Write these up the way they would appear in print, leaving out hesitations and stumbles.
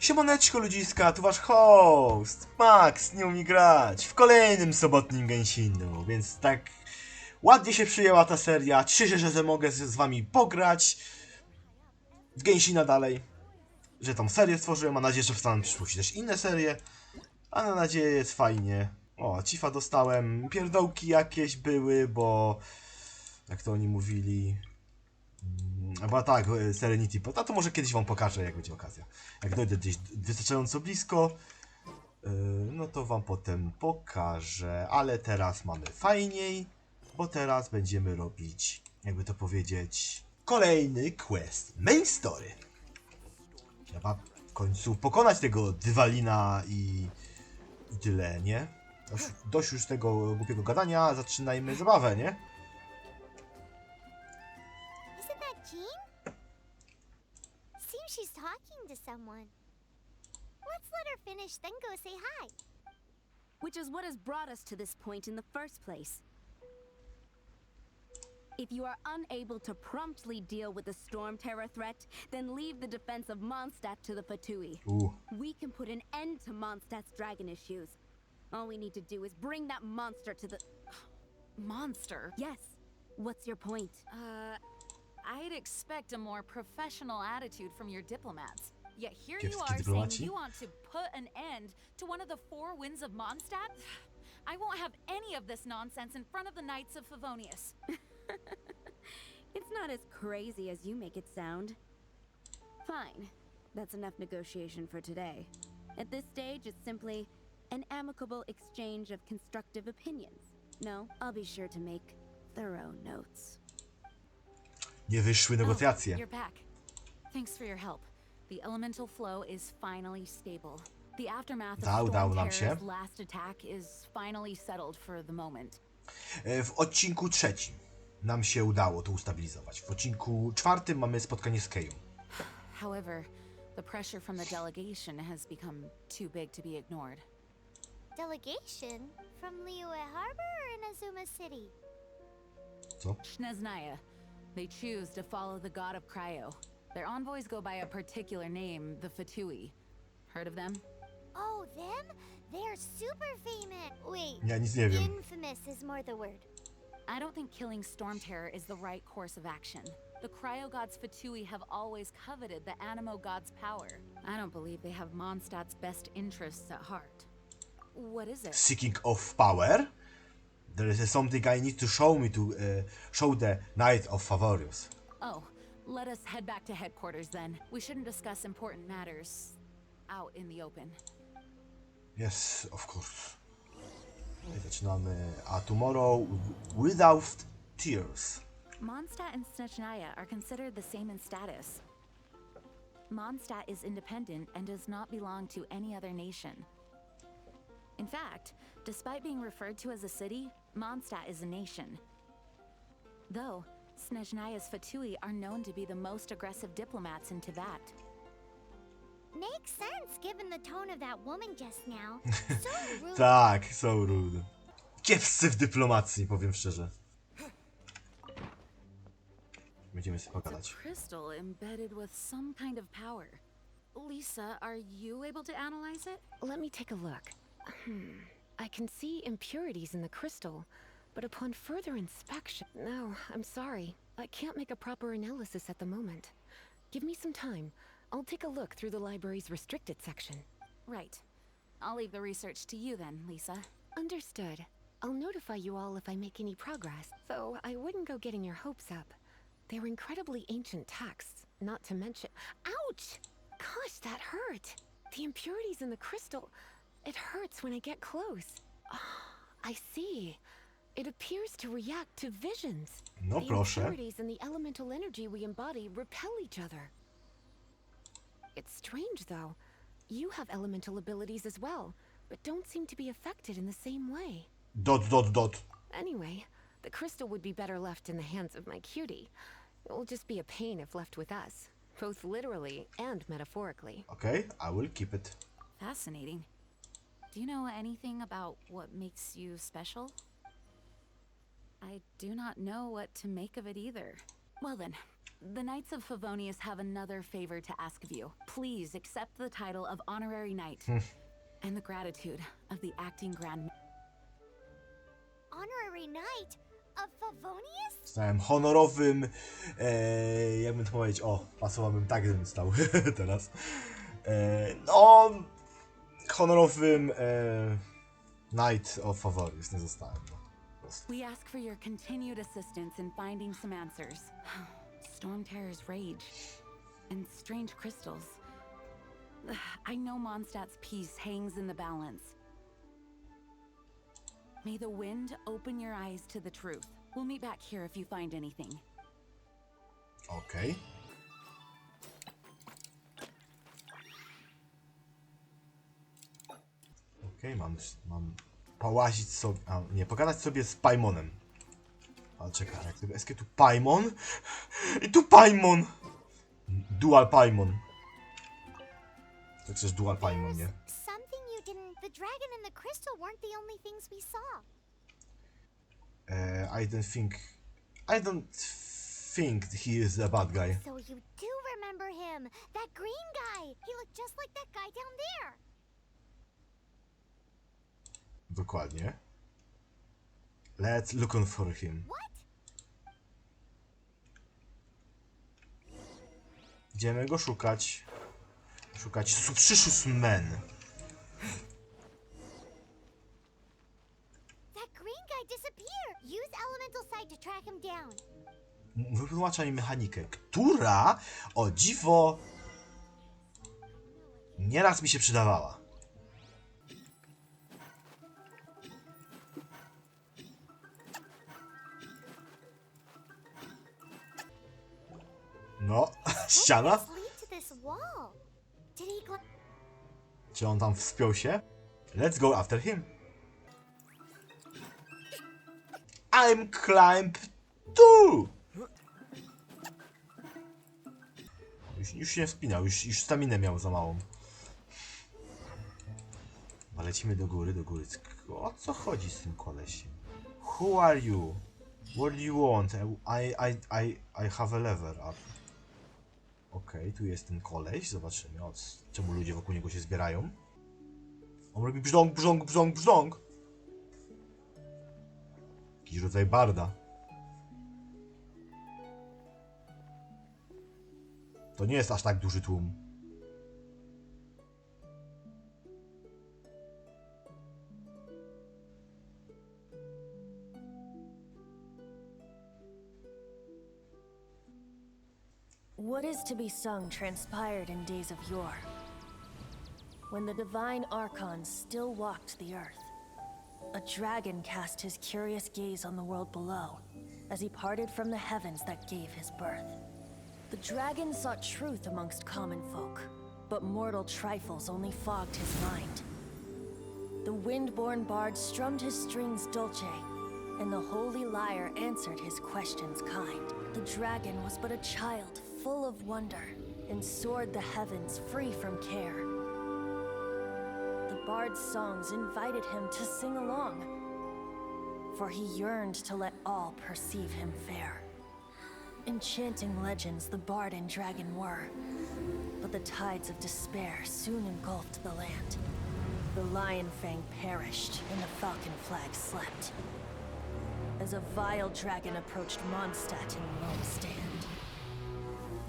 Siemaneczko ludziska, tu wasz host, Max, nie umie grać, w kolejnym sobotnim Genshinu, więc tak ładnie się przyjęła ta seria, cieszę się, że mogę z wami pograć w Genshina dalej, że tą serię stworzyłem, mam nadzieję, że powstaną w przyszłości też inne serie, a na nadzieję jest fajnie. O, cifa dostałem, pierdołki jakieś były, bo jak to oni mówili... Chyba tak, Serenity Pot, a to może kiedyś wam pokażę, jak będzie okazja. Jak dojdę gdzieś wystarczająco blisko, no to wam potem pokażę, ale teraz mamy fajniej, bo teraz będziemy robić, jakby to powiedzieć, kolejny quest, main story. Trzeba w końcu pokonać tego Dywalina i tyle, nie? Dość już tego głupiego gadania, zaczynajmy zabawę, nie? Seems she's talking to someone. Let's let her finish, then go say hi. Which is what has brought us to this point in the first place. If you are unable to promptly deal with the storm terror threat, then leave the defense of Mondstadt to the Fatui. We can put an end to Mondstadt's dragon issues. All we need to do is bring that monster to the... Monster? Yes. What's your point? I'd expect a more professional attitude from your diplomats. Yet here you Kiepski are dyplomaci? saying you want to put an end to one of the four winds of Mondstadt? I won't have any of this nonsense in front of the Knights of Favonius. It's not as crazy as you make it sound. Fine. That's enough negotiation for today. At this stage, it's simply an amicable exchange of constructive opinions. No, I'll be sure to make thorough notes. Nie wyszły negocjacje. You're back. Thanks for your help. The elemental flow is finally stable. The aftermath of Storm Terror's last attack is finally settled for the moment. W odcinku trzecim nam się udało to ustabilizować. W odcinku czwartym mamy spotkanie z Keją. However, the pressure from the delegation has become too big to be ignored. Delegation? From Liyue Harbor or Inazuma City? Co? Snezhnaya. They choose to follow the god of Cryo. Their envoys go by a particular name, the Fatui. Heard of them? Oh, them? They're super famous. Wait, Ja nic nie wiem. infamous is more the word. I don't think killing Storm Terror is the right course of action. The Cryo gods Fatui have always coveted the Animo god's power. I don't believe they have Mondstadt's best interests at heart. What is it? Seeking of power? There is something I need to show me to show the Knight of Favorius. Oh, let us head back to headquarters then. We shouldn't discuss important matters out in the open. Yes, of course. I zaczynamy. A tomorrow without tears. Mondstadt and Snezhnaya are considered the same in status. Mondstadt is independent and does not belong to any other nation. In fact, despite being referred to as a city, Mondstadt is a nation. Though, Snezhnaya's Fatui are known to be the most aggressive diplomats in Tibet. Makes sense given the tone of that woman just now. So rude. Tak, są rude. Kiepscy w dyplomacji, powiem szczerze. Będziemy sobie It's pogadać. a crystal embedded with some kind of power. Lisa, are you able to analyze it? Let me take a look. I can see impurities in the crystal, but upon further inspection... No, I'm sorry. I can't make a proper analysis at the moment. Give me some time. I'll take a look through the library's restricted section. Right. I'll leave the research to you then, Lisa. Understood. I'll notify you all if I make any progress, though I wouldn't go getting your hopes up. They're incredibly ancient texts, not to mention... Ouch! Gosh, that hurt! The impurities in the crystal... It hurts when I get close. I see. It appears to react to visions. No The proszę. impurities and the elemental energy we embody repel each other. It's strange, though. You have elemental abilities as well, but don't seem to be affected in the same way. ... Anyway, the crystal would be better left in the hands of my cutie. It will just be a pain if left with us, both literally and metaphorically. Okay, I will keep it. Fascinating. Do you know anything about what makes you special? I do not know what to make of it either. Well then, The Knights of Favonius have another favor to ask of you. Please accept the title of Honorary Knight and the gratitude of the Acting Grand. Honorary Knight of Favonius? Zostałem honorowym, jakbym to powiedzieć, o, pasowałbym tak, gdybym stał teraz. No, honorowym Knight of Favorius nie zostałem. No. We ask for your continued assistance in finding some answers. Storm Terror's rage and strange crystals. I know Mondstadt's peace hangs in the balance. May the wind open your eyes to the truth. We'll meet back here if you find anything. Okej. Okej, mam połazić sobie, a nie, pogadać sobie z Paimonem. Ale czekaj, jak tego eskie tu Paimon? I tu Paimon! Dual Paimon. To chcesz Dual Paimon, nie? Something you didn't. The dragon and the crystal weren't the only things we saw. I don't think he is a bad guy. So you do remember him. That green guy. He looked just like that guy down there. Dokładnie. Let's look for him. What? Idziemy go szukać. Szukać Suspicious Men. That green guy disappeared. Use elemental sight to track him down. Wytłumacza mi mechanikę, która, o dziwo, nieraz mi się przydawała. No, ściana? What lead to this wall? Did he Czy on tam wspiął się? Let's go after him. I'm climb too! Już się nie wspinał, już staminę miał za małą. A lecimy do góry, do góry. O co chodzi z tym kolesiem? Who are you? What do you want? I have a lever up. Okej, tu jest ten koleś, zobaczymy, czemu ludzie wokół niego się zbierają. On robi brzdąg, brzdąg, brzdąg, brzdąg. Jakiś rodzaj barda. To nie jest aż tak duży tłum. What is to be sung transpired in days of yore, when the divine archons still walked the earth. A dragon cast his curious gaze on the world below, as he parted from the heavens that gave his birth. The dragon sought truth amongst common folk, but mortal trifles only fogged his mind. The wind-born bard strummed his strings dulce, and the holy lyre answered his questions kind. The dragon was but a child full of wonder, and soared the heavens free from care. The bard's songs invited him to sing along, for he yearned to let all perceive him fair. Enchanting legends the bard and dragon were, but the tides of despair soon engulfed the land. The lion fang perished, and the falcon flag slept, as a vile dragon approached Mondstadt in lone stand.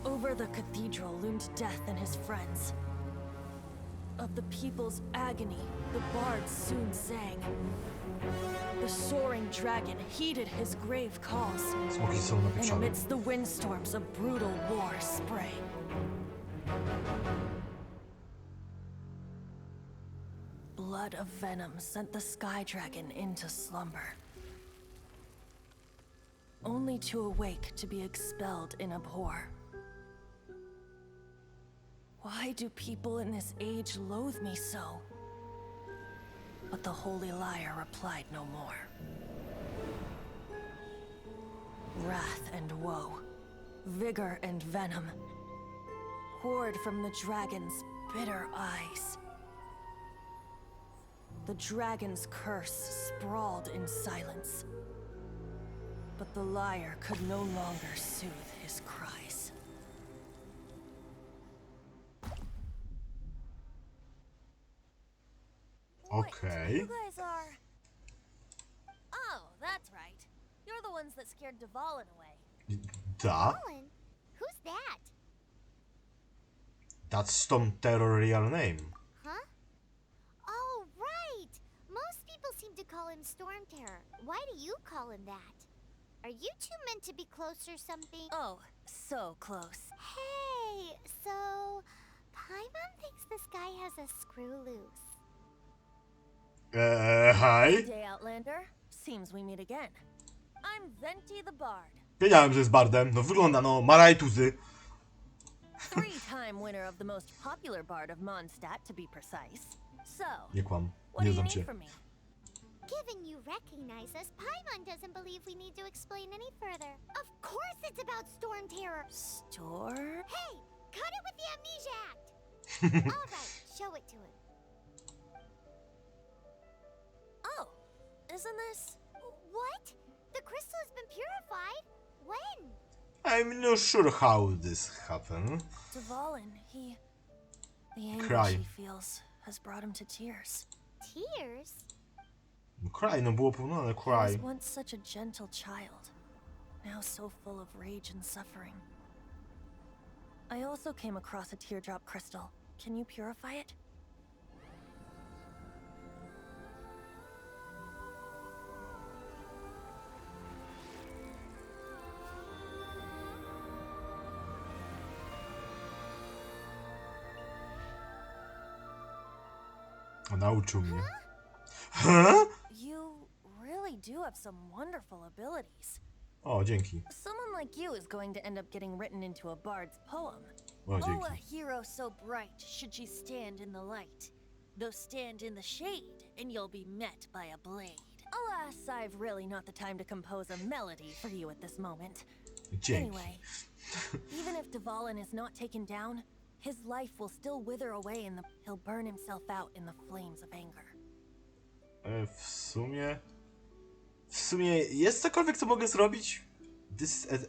Over the cathedral loomed death and his friends. Of the people's agony, the bards soon sang. The soaring dragon heeded his grave calls, Smoki są and napieprzone. amidst the windstorms a brutal war sprang. Blood of venom sent the sky dragon into slumber, only to awake to be expelled in abhor. Why do people in this age loathe me so? But the holy lyre replied no more. Wrath and woe, vigor and venom, poured from the dragon's bitter eyes. The dragon's curse sprawled in silence, But the liar could no longer soothe his cries. Okej. You guys are... Oh, that's right. You're the ones that scared Dvalin away. Da. Colin? Who's that? That's Storm Terror real name. Huh? Oh, right! Most people seem to call him Storm Terror. Why do you call him that? Are you two meant to be close or something? Oh, so close. Hey, so Paimon thinks this guy has a screw loose. Hi. Good day, Outlander. Seems we meet again. I'm Venti the Bard. Wiedziałem, że jest bardem. No wygląda, no, ma rajtuzy. Three-time winner of the most popular bard of Mondstadt, to be precise. So, Nie kłam. what Nie do you znam need cię. from me? Given you recognize us, Paimon doesn't believe we need to explain any further. Of course it's about Storm Terror. Store? Hey, cut it with the amnesia act. All right, show it to him. Oh, isn't this... What? The crystal has been purified? When? I'm not sure how this happened. Dvalin, the anger Cry. she feels has brought him to tears. Tears? Cry, no było pół, no ale He cry. was once such a gentle child, now so full of rage and suffering. I also came across a teardrop crystal. Can you purify it? Nauczył mnie. Huh? You really do have some wonderful abilities. O, dzięki. Someone like you is going to end up getting written into a bard's poem. O, Oh, a dzięki. hero so bright, should she stand in the light. Though stand in the shade, and you'll be met by a blade. Alas, I've really not the time to compose a melody for you at this moment. Dzięki. Anyway, even if Dvalin is not taken down, his life will still wither away and he'll burn himself out in the flames of anger. W sumie jest cokolwiek, co mogę zrobić?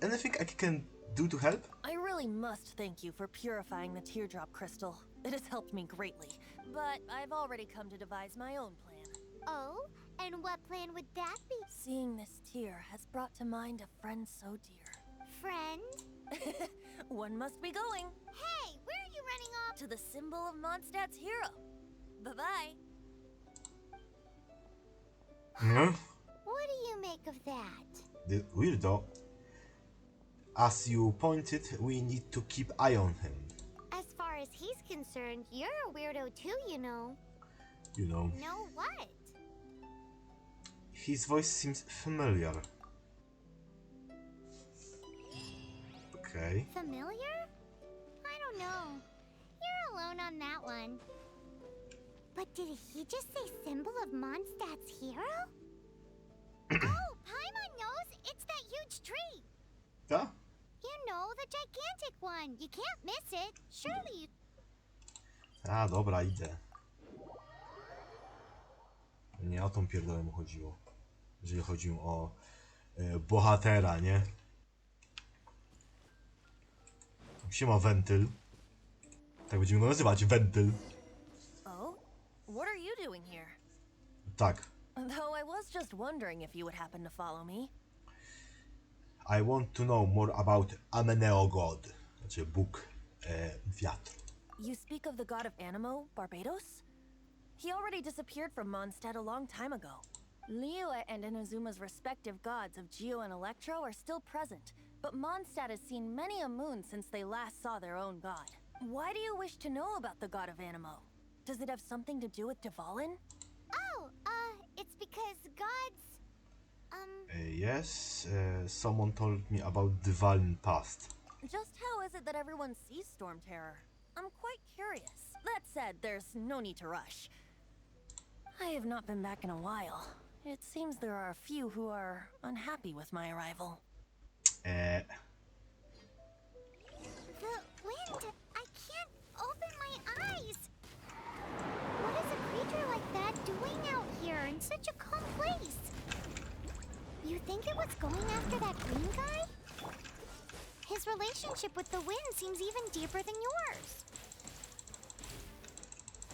Anything I can do to help? I really must thank you for purifying the teardrop crystal. It has helped me greatly. But I've already come to devise my own plan. Oh, and what plan would that be? Seeing this tear has brought to mind a friend so dear. Friend? One must be going Hey, where are you running off? to the symbol of Mondstadt's hero. Bye-bye. No? What do you make of that? The weirdo. As you pointed, we need to keep eye on him. As far as he's concerned, you're a weirdo too, you know. You know. Know what? His voice seems familiar. Okay. Familiar? I don't know. You're alone on that one. But did he just say symbol of Mondstadt's hero? Oh, Paimon knows! It's that huge tree! Ta? You know, the gigantic one! You can't miss it! Surely you... A, dobra, idę. Nie o tą pierdolę mu chodziło. Jeżeli chodziło o bohatera, nie? Siema, Wentyl. Tak będziemy go nazywać, Wentyl. Oh? What are you doing here? Tak. Though I was just wondering if you would happen to follow me. I want to know more about Ameneo God. Znaczy Bóg wiatru. You speak of the god of Anemo, Barbados? He already disappeared from Mondstadt a long time ago. Liyue and Inazuma's respective gods of Geo and Electro are still present, but Mondstadt has seen many a moon since they last saw their own god. Why do you wish to know about the god of Anemo? Does it have something to do with Dvalin? Oh, it's because gods... Yes, someone told me about Dvalin past. Just how is it that everyone sees Storm Terror? I'm quite curious. That said, there's no need to rush. I have not been back in a while. It seems there are a few who are unhappy with my arrival. The wind! I can't open my eyes! What is a creature like that doing out here in such a calm place? You think it was going after that green guy? His relationship with the wind seems even deeper than yours.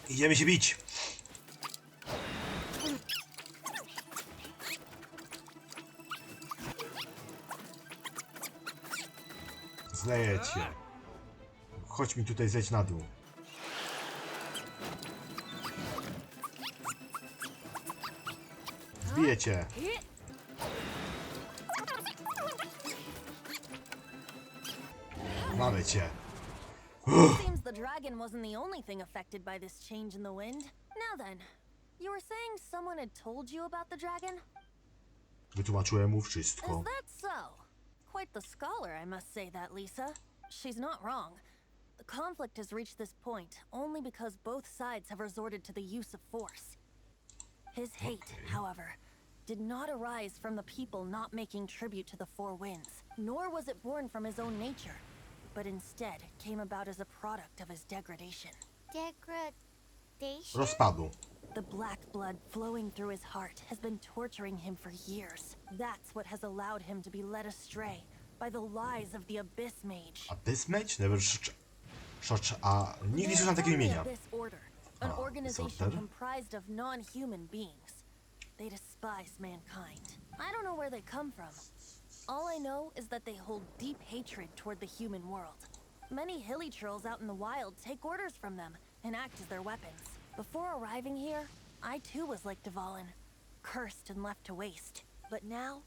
Idziemy się bić. Zleję cię. Chodź mi tutaj, zejdź na dół. Zbiję cię. Mamy cię. Seems the dragon wasn't the only thing affected by this change in the wind. Now then, you were saying someone had told you about the dragon? Wytłumaczyłem mu Is wszystko. that so? Quite the scholar, I must say that, Lisa. She's not wrong. The conflict has reached this point only because both sides have resorted to the use of force. His hate, however, did not arise from the people not making tribute to the Four Winds, nor was it born from his own nature, but instead came about as a product of his degradation. Degradation? Rozpadu. The black blood flowing through his heart has been torturing him for years. That's what has allowed him to be led astray by the lies of the Abyss Mage. Abyss Mage? Never a nigdy nie słyszałem takiego imienia. This order, an Ah, organization disorder. comprised of non-human beings. They despise mankind. I don't know where they come from. All I know is that they hold deep hatred toward the human world. Many hilly trolls out in the wild take orders from them and act as their weapons. Before arriving here, I too was like Dvalin, cursed and left to waste. But now,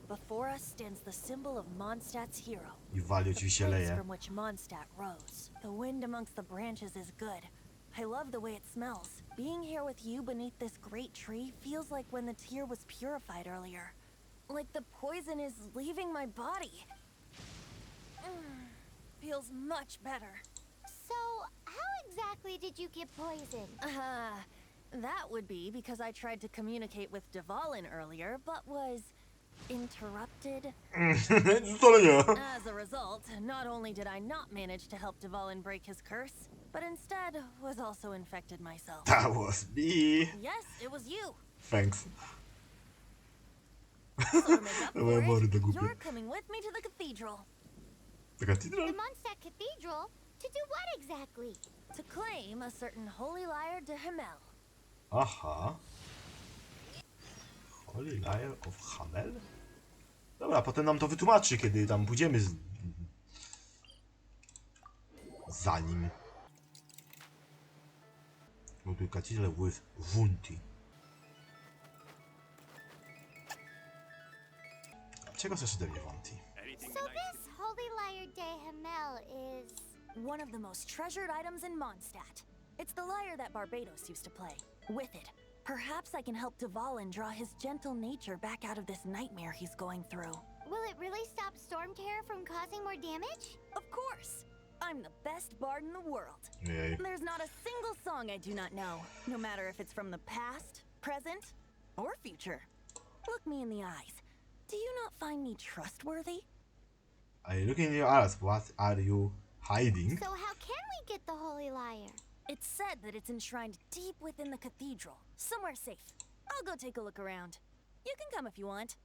before us stands the symbol of Mondstadt's hero. I wali oczywiście The place leje. from which Mondstadt rose. The wind amongst the branches is good. I love the way it smells. Being here with you beneath this great tree feels like when the tear was purified earlier. Like the poison is leaving my body. Feels much better. So, how exactly did you get poisoned? That would be because I tried to communicate with Dvalin earlier, but was interrupted. Zdolenia. As a result, not only did I not manage to help Dvalin break his curse, but instead was also infected myself. That was me. Yes, it was you. Thanks. So to make up Moja for morda it, głupia. you're coming with me to the cathedral The Mondstadt Cathedral? To do what exactly? to claim a certain holy lyre de Himmel. Aha. Holy Liar of Hamel? Dobra, potem nam to wytłumaczy, kiedy tam pójdziemy za nim. Buduj cathedral with Venti. Czego chcesz ode mnie, Venti? So this Holy Lyre de Himmel is... One of the most treasured items in Mondstadt. It's the lyre that Barbados used to play. With it, perhaps I can help Dvalin draw his gentle nature back out of this nightmare he's going through. Will it really stop Storm Terror from causing more damage? Of course! I'm the best bard in the world. Jej. There's not a single song I do not know, no matter if it's from the past, present, or future. Look me in the eyes. Do you not find me trustworthy? I look in your eyes. What are you hiding? So how can we get the Holy Lyre? It's said that it's enshrined deep within the cathedral, somewhere safe. I'll go take a look around. You can come if you want.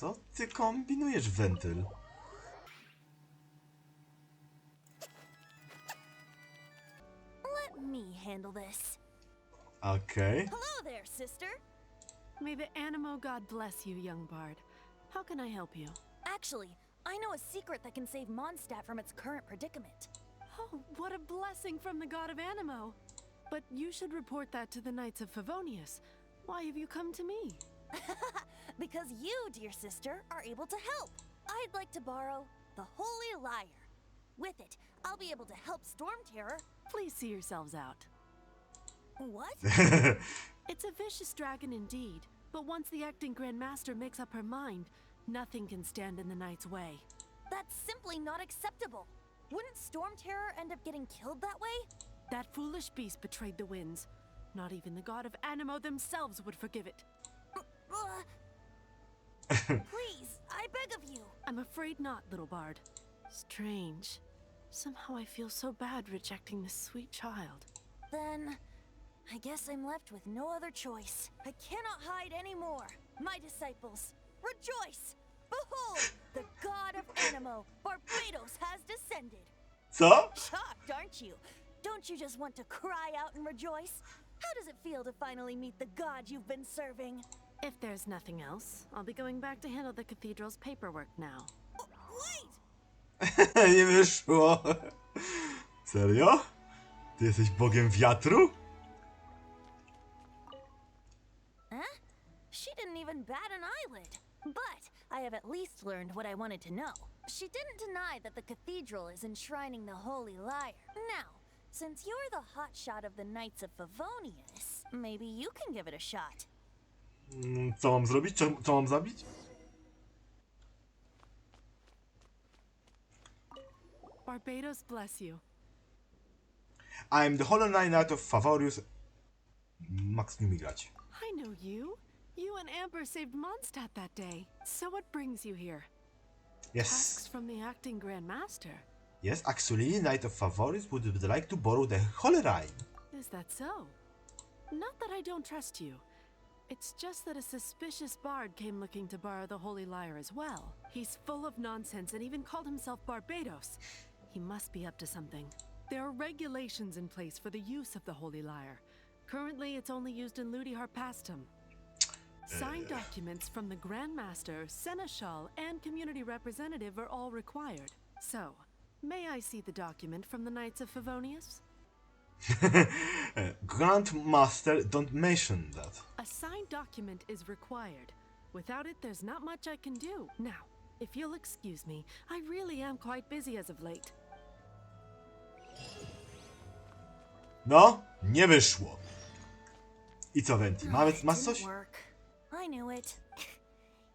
Co ty kombinujesz, Wentyl? Let me handle this. Okej. Hello there, sister. May the Animo God bless you, young bard. How can I help you? Actually, I know a secret that can save Mondstadt from its current predicament. Oh, what a blessing from the god of Animo! But you should report that to the Knights of Favonius. Why have you come to me? Because you, dear sister, are able to help. I'd like to borrow the Holy Lyre. With it, I'll be able to help Storm Terror. Please see yourselves out. What? It's a vicious dragon indeed, but once the acting Grand Master makes up her mind, nothing can stand in the Knight's way. That's simply not acceptable. Wouldn't Storm Terror end up getting killed that way? That foolish beast betrayed the winds. Not even the god of Animo themselves would forgive it. Please, I beg of you. I'm afraid not, little bard. Strange. Somehow I feel so bad rejecting this sweet child. Then, I guess I'm left with no other choice. I cannot hide anymore. My disciples, rejoice! Behold, the god of Animo, Barbados, has descended. Co? Shocked, aren't you? Don't you just want to cry out and rejoice? How does it feel to finally meet the god you've been serving? If there's nothing else, I'll be going back to handle the cathedral's paperwork now. Wait! Nie wyszło. Serio? Ty jesteś bogiem wiatru? Huh? She didn't even bat an eyelid. But I have at least learned what I wanted to know. She didn't deny that the cathedral is enshrining the Holy Lyre. Now, since you're the hotshot of the Knights of Favonius, maybe you can give it a shot. Co mam zrobić? Co mam zabić? Barbados bless you. I am the Hollow Knight of Favorius. Max nie umie grać. I know you. You and Amber saved Mondstadt that day. So what brings you here? Tasks Yes. from the acting Grand Master. Yes, actually, Knight of Favorius would like to borrow the Holy Rhyme. Is that so? Not that I don't trust you. It's just that a suspicious bard came looking to borrow the Holy Lyre as well. He's full of nonsense and even called himself Barbados. He must be up to something. There are regulations in place for the use of the Holy Lyre. Currently, it's only used in Ludi Harpastum. Signed documents from the Grand Master, Seneschal, and community representative are all required. So, may I see the document from the Knights of Favonius? Grandmaster, don't mention that. A signed document is required. Without it, there's not much I can do. Now, if you'll excuse me, I really am quite busy as of late. No, nie wyszło. I co, Venti? Masz It didn't coś? work. I knew it.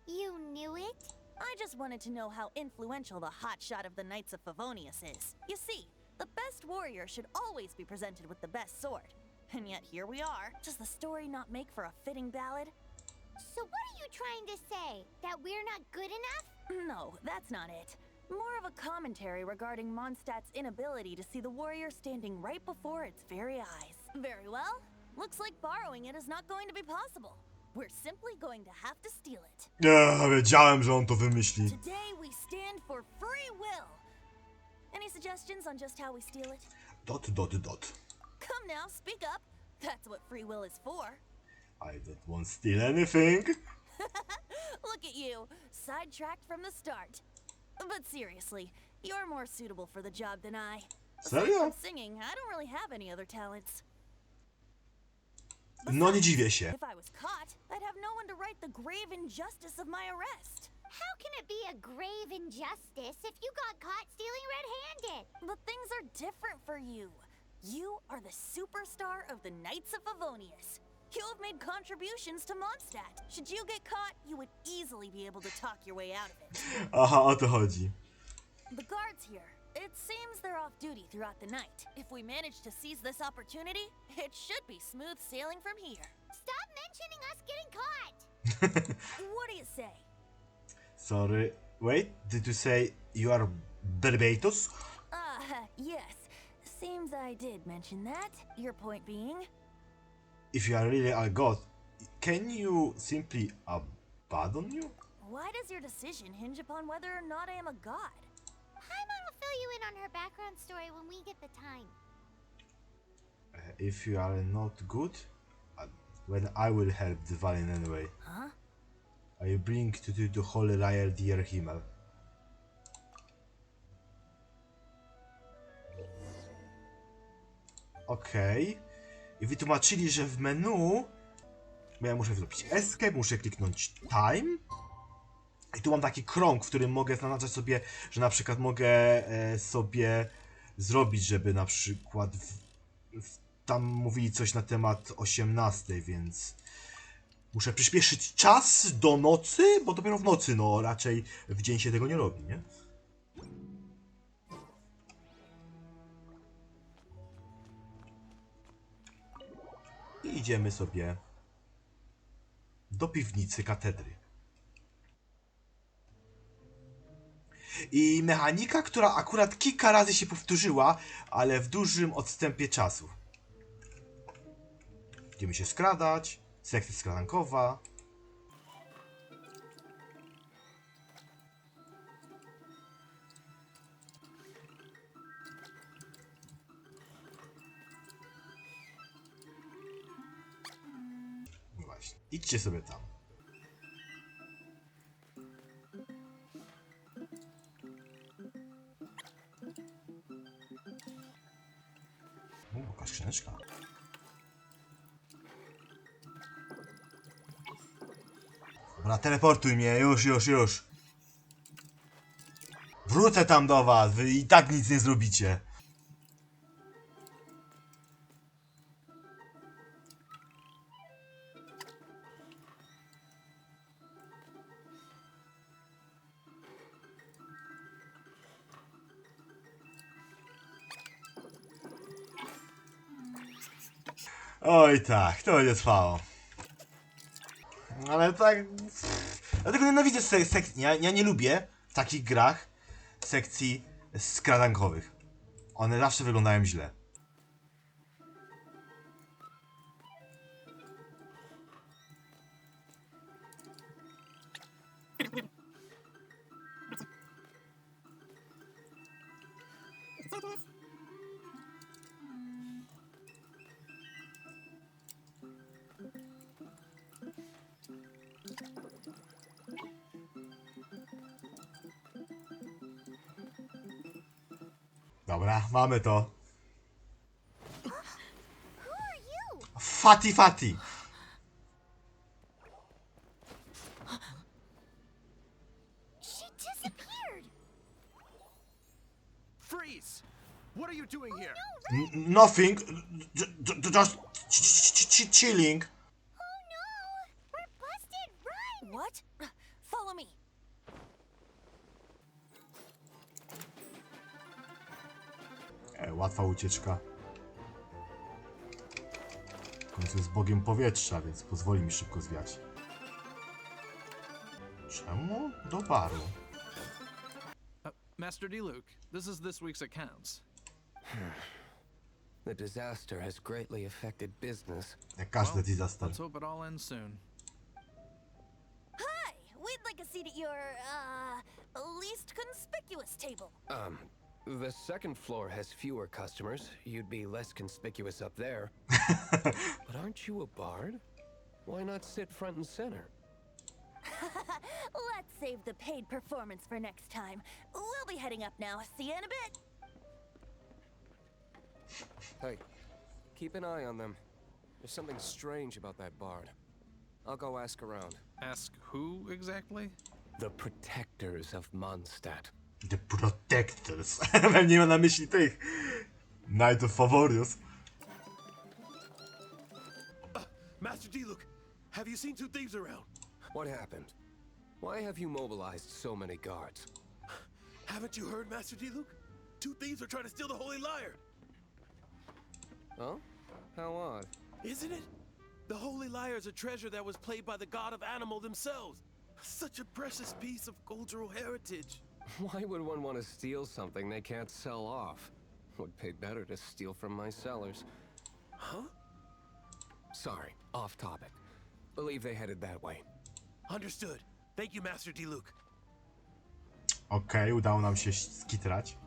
You knew it? I just wanted to know how influential the hotshot of the Knights of Favonius is. You see, the best warrior should always be presented with the best sword. And yet here we are. Does the story not make for a fitting ballad? So what are you trying to say? That we're not good enough? No, that's not it. More of a commentary regarding Mondstadt's inability to see the warrior standing right before its very eyes. Very well. Looks like borrowing it is not going to be possible. We're simply going to have to steal it. Wiedziałem, że on to wymyśli. Today we stand for free will. Any suggestions on just how we steal it? Dot. Come now, speak up. That's what free will is for. I don't want to steal anything. Look at you, sidetracked from the start. But seriously, you're more suitable for the job than I. Aside Serio? from singing, I don't really have any other talents. No nie dziwię się. If I was caught, I'd have no one to write the grave injustice of my arrest. How can it be a grave injustice if you got caught stealing red-handed? But things are different for you. You are the superstar of the Knights of Favonius. You have made contributions to Mondstadt. Should you get caught, you would easily be able to talk your way out of it. Aha, o to chodzi. The guards here, it seems they're off duty throughout the night. If we manage to seize this opportunity, it should be smooth sailing from here. Stop mentioning us getting caught! What do you say? Sorry. Wait, did you say you are Barbados? Yes. Seems I did mention that. Your point being? If you are really a god, can you simply abandon you? Why does your decision hinge upon whether or not I am a god? Paimon will fill you in on her background story when we get the time. If you are not good, when I will help the Valiant anyway. Huh? I bring to the Holy Lyre dear Himmel. Okej. I wytłumaczyli, że w menu... Bo ja muszę zrobić escape, muszę kliknąć time. I tu mam taki krąg, w którym mogę zaznaczać sobie, że na przykład mogę sobie zrobić, żeby na przykład tam mówili coś na temat 18, więc muszę przyspieszyć czas do nocy, bo dopiero w nocy, no raczej w dzień się tego nie robi, nie? I idziemy sobie do piwnicy katedry. I mechanika, która akurat kilka razy się powtórzyła, ale w dużym odstępie czasu. Będziemy się skradać. Sekcja skradankowa. No właśnie, idźcie sobie tam. Jaka skrzyneczka. Dobra, teleportuj mnie, już. Wrócę tam do was, wy i tak nic nie zrobicie. Oj tak, to będzie trwało. Ale tak... Dlatego nienawidzę sekcji... Ja nie lubię w takich grach sekcji skradankowych. One zawsze wyglądają źle. Dobra, mamy to. Fati. She disappeared. Freeze! What are you doing here? Nothing. Just chilling. Oh no! We're busted! Run! What? Follow me. Łatwa ucieczka. W końcu jest bogiem powietrza, więc pozwoli mi szybko zwiać. Czemu do baru? Master D. Luke, this is this week's accounts. The disaster has greatly affected business. Jak każdy disaster. Let's hope it all ends soon. Hi! We'd like a seat at your, least conspicuous table. The second floor has fewer customers. You'd be less conspicuous up there. But aren't you a bard? Why not sit front and center? Let's save the paid performance for next time. We'll be heading up now. See you in a bit. Hey, keep an eye on them. There's something strange about that bard. I'll go ask around. Ask who exactly? The protectors of Mondstadt. The Protectors. Pewnie ma na myśli tych. Knight of Favorius. Master D. Luke, have you seen two thieves around? What happened? Why have you mobilized so many guards? Haven't you heard, Master D. Luke? Two thieves are trying to steal the Holy Lyre. Oh? How odd. Isn't it? The Holy Lyre is a treasure that was played by the god of animal themselves. Such a precious piece of cultural heritage. Why would one want to steal something they can't sell off? Would pay better to steal from my sellers. Huh? Sorry, off topic. Believe they headed that way. Understood. Thank you, Master D. Luke. Okej, udało nam się skitrać.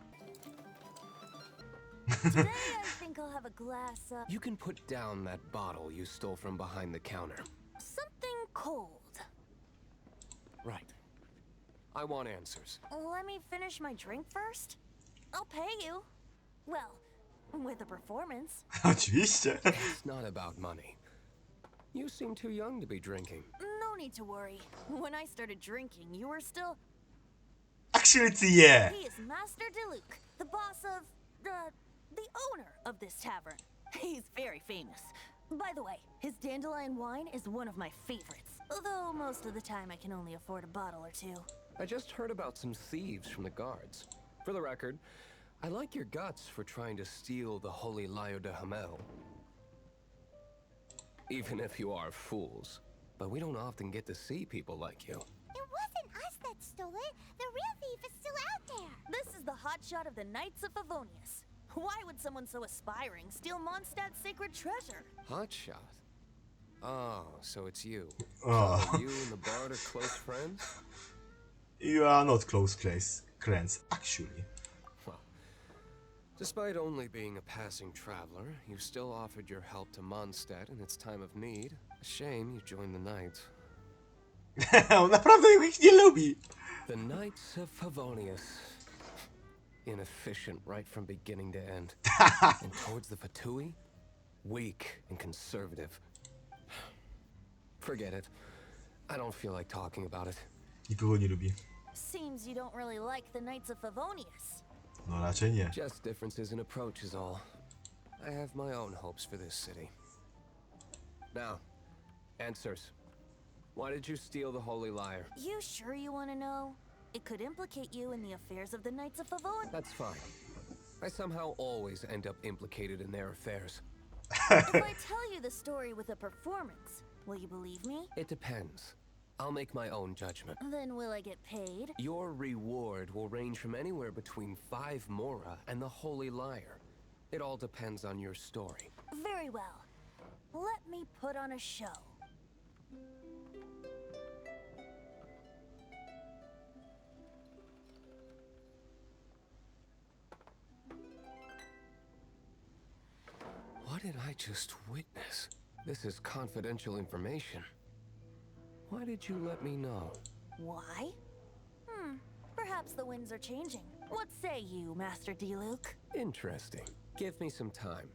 Today I think I'll have a glass of You can put down that bottle you stole from behind the counter. something cold. Right. I want answers. Let me finish my drink first. I'll pay you. Well, with a performance. Oczywiście. It's not about money. You seem too young to be drinking. No need to worry. When I started drinking, you were still... Actually, yeah. He is Master DeLuke, the boss of... the owner of this tavern. He's very famous. By the way, his dandelion wine is one of my favorites. Although most of the time I can only afford a bottle or two. I just heard about some thieves from the guards. For the record, I like your guts for trying to steal the Holy Lyre de Hamel. Even if you are fools. But we don't often get to see people like you. It wasn't us that stole it. The real thief is still out there. This is the hotshot of the Knights of Favonius. Why would someone so aspiring steal Mondstadt's sacred treasure? Hotshot? Oh, so it's you. Oh. So you and the bard are close friends? You are not close friends, actually. Well, despite only being a passing traveler, you still offered your help to Mondstadt in its time of need. A shame you joined the Knights. On naprawdę ich nie lubi. The Knights of Favonius. Inefficient right from beginning to end. And towards the Fatui, weak and conservative. Forget it. I don't feel like talking about it. Nikogo nie lubi. Seems you don't really like the Knights of Favonius. No raczej nie. Just differences in approach is all. I have my own hopes for this city. Now, answers. Why did you steal the Holy Lyre? You sure you want to know? It could implicate you in the affairs of the Knights of Favonius. That's fine. I somehow always end up implicated in their affairs. If I tell you the story with a performance, will you believe me? It depends. I'll make my own judgment. Then will I get paid? Your reward will range from anywhere between 5 mora and the Holy Lyre. It all depends on your story. Very well. Let me put on a show. What did I just witness? This is confidential information. Why did you let me know? Why? Perhaps the winds are changing. What say you, Master Diluc? Interesting. Give me some time.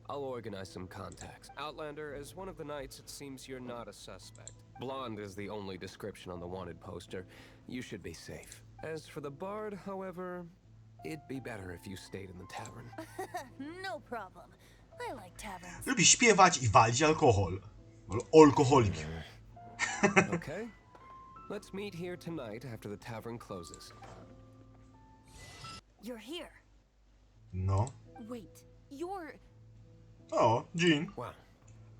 I'll organize some contacts. Outlander, as one of the knights, it seems you're not a suspect. Blonde is the only description on the wanted poster. You should be safe. As for the bard, however, it'd be better if you stayed in the tavern. No problem. I like taverns. Lubi śpiewać i walić alkohol. Alkoholik. Okay. Let's meet here tonight after the tavern closes. You're here. No. Wait, you're... O, Jean. Well,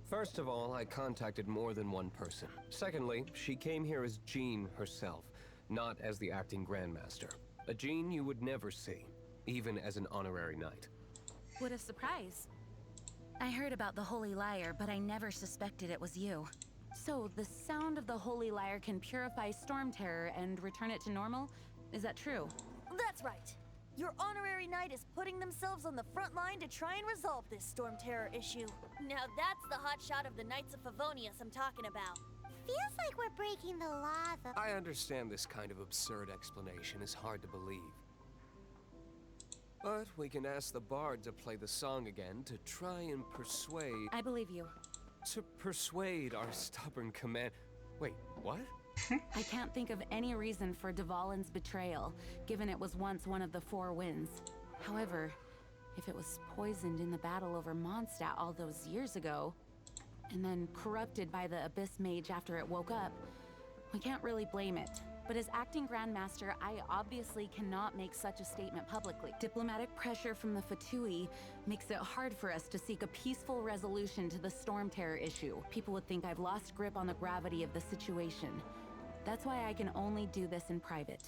first of all, I contacted more than one person. Secondly, she came here as Jean herself, not as the acting grandmaster. A Jean you would never see, even as an honorary knight. What a surprise. I heard about the Holy Lyre, but I never suspected it was you. So, the sound of the Holy Lyre can purify storm terror and return it to normal? Is that true? That's right. Your honorary knight is putting themselves on the front line to try and resolve this storm terror issue. Now that's the hotshot of the Knights of Favonius I'm talking about. Feels like we're breaking the laws of... I understand this kind of absurd explanation is hard to believe. But we can ask the bard to play the song again to try and persuade... I believe you. To persuade our stubborn command... Wait, what? I can't think of any reason for Dvalin's betrayal, given it was once one of the 4 winds. However, if it was poisoned in the battle over Mondstadt all those years ago, and then corrupted by the Abyss Mage after it woke up, we can't really blame it. But as acting Grandmaster, I obviously cannot make such a statement publicly. Diplomatic pressure from the Fatui makes it hard for us to seek a peaceful resolution to the storm terror issue. People would think I've lost grip on the gravity of the situation. That's why I can only do this in private.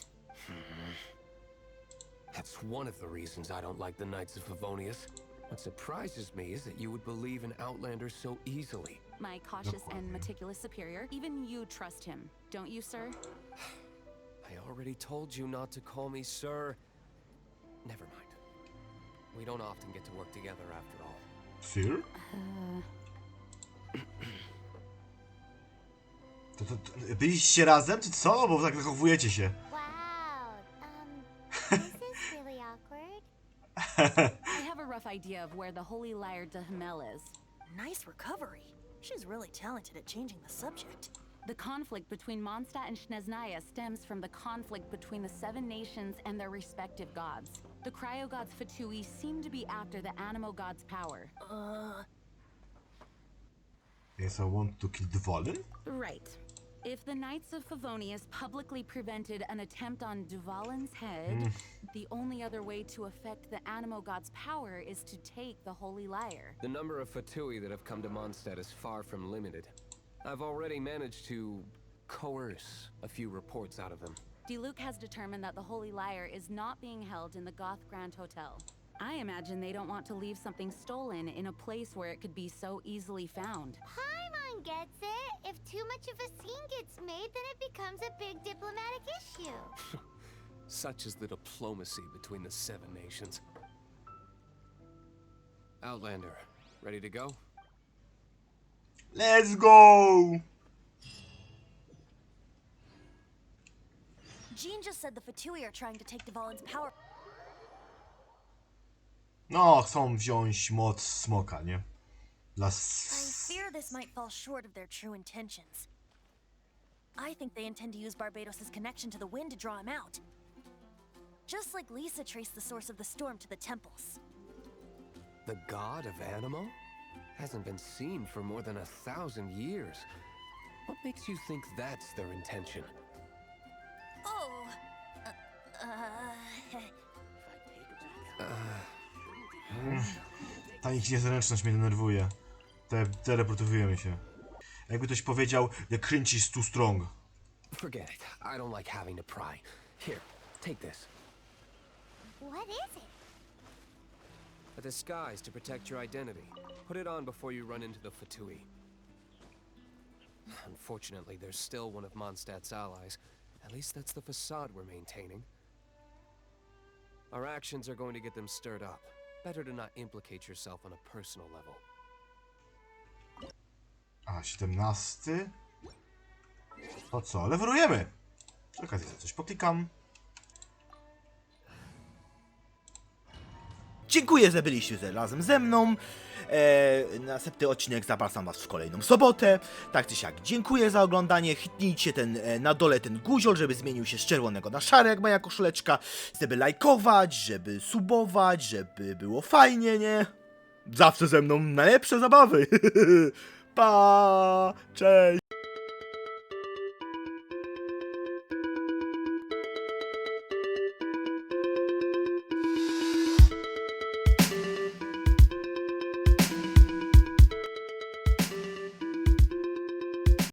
That's one of the reasons I don't like the Knights of Favonius. What surprises me is that you would believe in Outlander so easily. My cautious and meticulous superior, even you trust him, don't you, sir? I already told you not to call me sir. Never mind. We don't often get to work together after all. Sir? Byliście razem, czy co? Bo tak zachowujecie się. Wow, this is really awkward. I have a rough idea of where the Holy Lyre de Himmel is. Nice recovery. She's really talented at changing the subject. The conflict between Mondstadt and Skradanie stems from the conflict between the 7 nations and their respective gods. The cryo-gods Fatui seem to be after the animo god's power. Yes, I want to kill Dvalin? Right. If the Knights of Favonius publicly prevented an attempt on Dvalin's head, the only other way to affect the animo god's power is to take the Holy Lyre. The number of Fatui that have come to Mondstadt is far from limited. I've already managed to coerce a few reports out of them. Diluc has determined that the Holy Lyre is not being held in the Goth Grand Hotel. I imagine they don't want to leave something stolen in a place where it could be so easily found. Paimon Everyone gets it. If too much of a scene gets made, then it becomes a big diplomatic issue. Such is the diplomacy between the 7 nations. Outlander, ready to go? Let's go! Jean just said the Fatui are trying to take Dvalin's power. No, chcą wziąć moc smoka, nie? Dla I fear this might fall short of their true intentions. I think they intend to use Barbados' connection to the wind to draw him out. Just like Lisa traced the source of the storm to the temples. The god of Animo? Hasn't been seen for more than 1,000 years. What makes you think that's their intention? Oh, Ta ich niezręczność mnie denerwuje. Teleportujemy się. Jakby ktoś powiedział, the cringe is too strong. Forget it. I don't like having to pry. Here, take this. What is it? A disguise to protect your identity. Put it on before you run into the Fatui. Unfortunately, there's still one of Mondstadt's allies. At least that's the facade we're maintaining. Our actions are going to get them stirred up. Better to not implicate yourself on a personal level. A, 17. To co? Lewerujemy! Przy okazji za coś poklikam. Dziękuję, że byliście razem ze mną. Następny odcinek zapraszam was w kolejną sobotę. Tak czy siak, dziękuję za oglądanie. Hitnijcie na dole ten guziol, żeby zmienił się z czerwonego na szary, jak moja koszuleczka. Żeby lajkować, żeby subować, żeby było fajnie, nie? Zawsze ze mną najlepsze zabawy. Pa! Cześć!